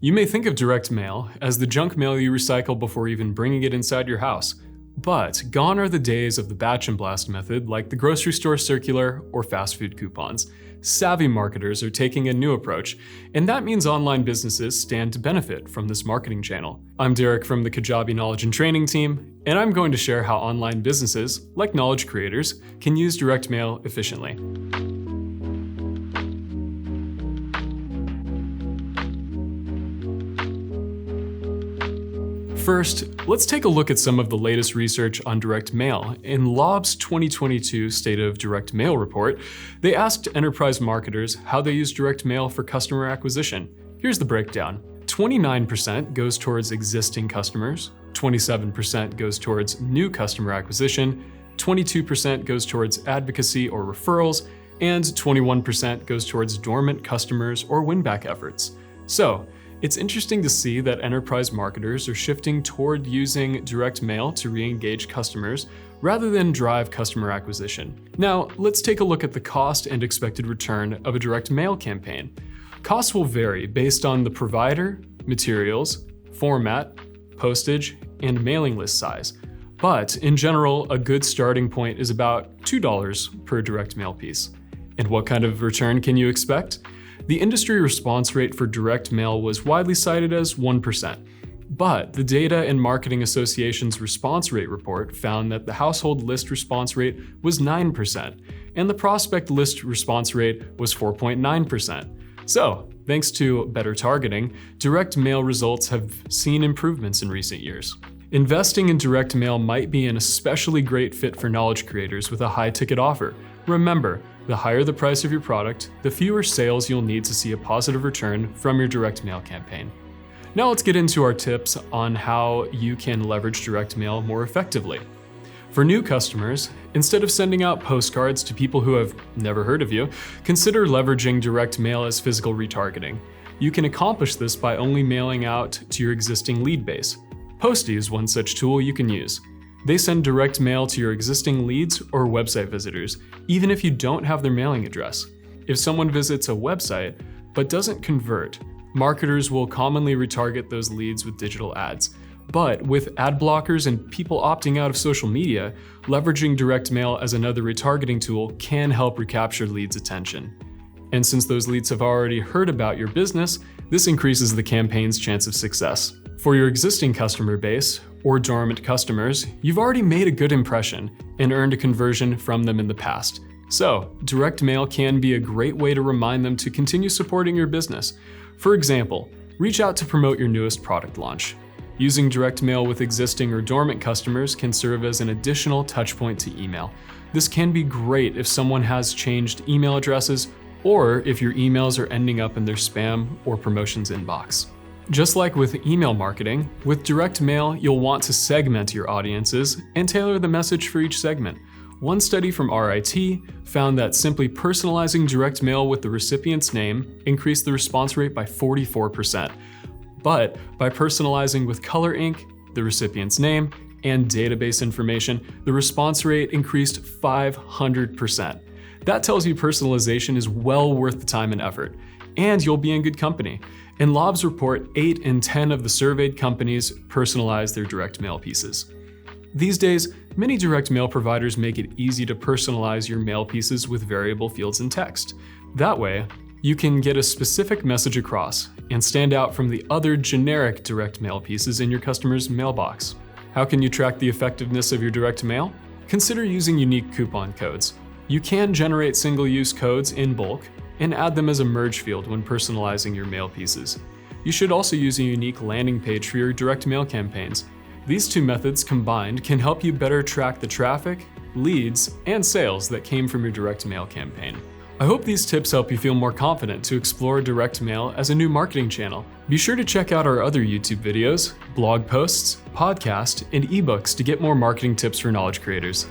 You may think of direct mail as the junk mail you recycle before even bringing it inside your house. But gone are the days of the batch and blast method like the grocery store circular or fast food coupons. Savvy marketers are taking a new approach, and that means online businesses stand to benefit from this marketing channel. I'm Derek from the Kajabi Knowledge and Training team, and I'm going to share how online businesses, like knowledge creators, can use direct mail efficiently. First, let's take a look at some of the latest research on direct mail. In Lobb's 2022 State of Direct Mail report, they asked enterprise marketers how they use direct mail for customer acquisition. Here's the breakdown. 29% goes towards existing customers, 27% goes towards new customer acquisition, 22% goes towards advocacy or referrals, and 21% goes towards dormant customers or win-back efforts. So, it's interesting to see that enterprise marketers are shifting toward using direct mail to re-engage customers rather than drive customer acquisition. Now, let's take a look at the cost and expected return of a direct mail campaign. Costs will vary based on the provider, materials, format, postage, and mailing list size. But in general, a good starting point is about $2 per direct mail piece. And what kind of return can you expect? The industry response rate for direct mail was widely cited as 1%, but the Data and Marketing Association's response rate report found that the household list response rate was 9%, and the prospect list response rate was 4.9%. So, thanks to better targeting, direct mail results have seen improvements in recent years. Investing in direct mail might be an especially great fit for knowledge creators with a high-ticket offer. Remember, the higher the price of your product, the fewer sales you'll need to see a positive return from your direct mail campaign. Now let's get into our tips on how you can leverage direct mail more effectively. For new customers, instead of sending out postcards to people who have never heard of you, consider leveraging direct mail as physical retargeting. You can accomplish this by only mailing out to your existing lead base. Posty is one such tool you can use. They send direct mail to your existing leads or website visitors, even if you don't have their mailing address. If someone visits a website but doesn't convert, marketers will commonly retarget those leads with digital ads. But with ad blockers and people opting out of social media, leveraging direct mail as another retargeting tool can help recapture leads' attention. And since those leads have already heard about your business, this increases the campaign's chance of success. For your existing customer base, or dormant customers, you've already made a good impression and earned a conversion from them in the past. So, direct mail can be a great way to remind them to continue supporting your business. For example, reach out to promote your newest product launch. Using direct mail with existing or dormant customers can serve as an additional touchpoint to email. This can be great if someone has changed email addresses or if your emails are ending up in their spam or promotions inbox. Just like with email marketing, with direct mail, you'll want to segment your audiences and tailor the message for each segment. One study from RIT found that simply personalizing direct mail with the recipient's name increased the response rate by 44%. But by personalizing with color ink, the recipient's name, and database information, the response rate increased 500%. That tells you personalization is well worth the time and effort, and you'll be in good company. In Lobb's report, 8 in 10 of the surveyed companies personalize their direct mail pieces. These days, many direct mail providers make it easy to personalize your mail pieces with variable fields in text. That way, you can get a specific message across and stand out from the other generic direct mail pieces in your customer's mailbox. How can you track the effectiveness of your direct mail? Consider using unique coupon codes. You can generate single-use codes in bulk and add them as a merge field when personalizing your mail pieces. You should also use a unique landing page for your direct mail campaigns. These two methods combined can help you better track the traffic, leads, and sales that came from your direct mail campaign. I hope these tips help you feel more confident to explore direct mail as a new marketing channel. Be sure to check out our other YouTube videos, blog posts, podcast, and ebooks to get more marketing tips for knowledge creators.